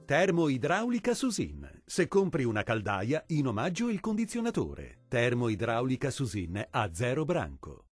Termoidraulica Susin. Se compri una caldaia, in omaggio il condizionatore. Termoidraulica Susin a 0 branco.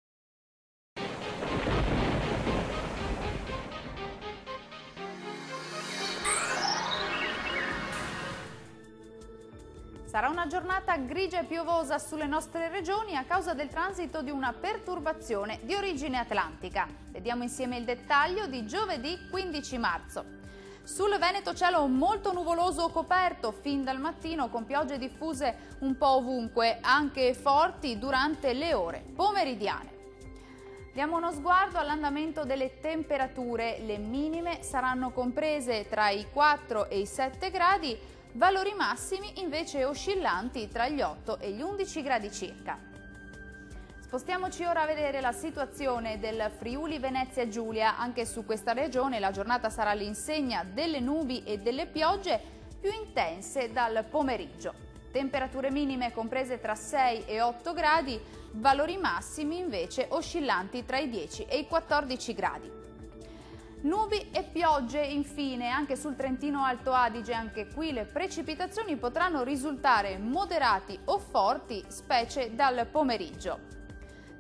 Sarà una giornata grigia e piovosa sulle nostre regioni a causa del transito di una perturbazione di origine atlantica. Vediamo insieme il dettaglio di giovedì 15 marzo. Sul Veneto cielo molto nuvoloso o coperto fin dal mattino con piogge diffuse un po' ovunque, anche forti durante le ore pomeridiane. Diamo uno sguardo all'andamento delle temperature. Le minime saranno comprese tra i 4 e i 7 gradi, valori massimi invece oscillanti tra gli 8 e gli 11 gradi circa. Spostiamoci ora a vedere la situazione del Friuli Venezia Giulia. Anche su questa regione la giornata sarà all'insegna delle nubi e delle piogge più intense dal pomeriggio. Temperature minime comprese tra 6 e 8 gradi, valori massimi invece oscillanti tra i 10 e i 14 gradi. Nubi e piogge infine anche sul Trentino Alto Adige. Anche qui le precipitazioni potranno risultare moderati o forti, specie dal pomeriggio.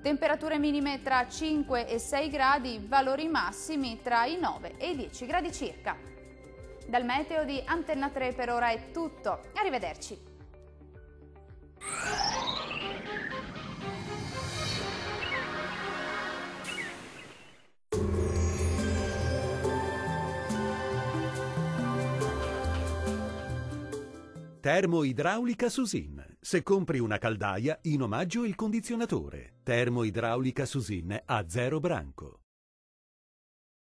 Temperature minime tra 5 e 6 gradi, valori massimi tra i 9 e i 10 gradi circa. Dal meteo di Antenna 3 per ora è tutto. Arrivederci. Termoidraulica Susin. Se compri una caldaia, in omaggio il condizionatore. Termoidraulica Susin a 0 branco.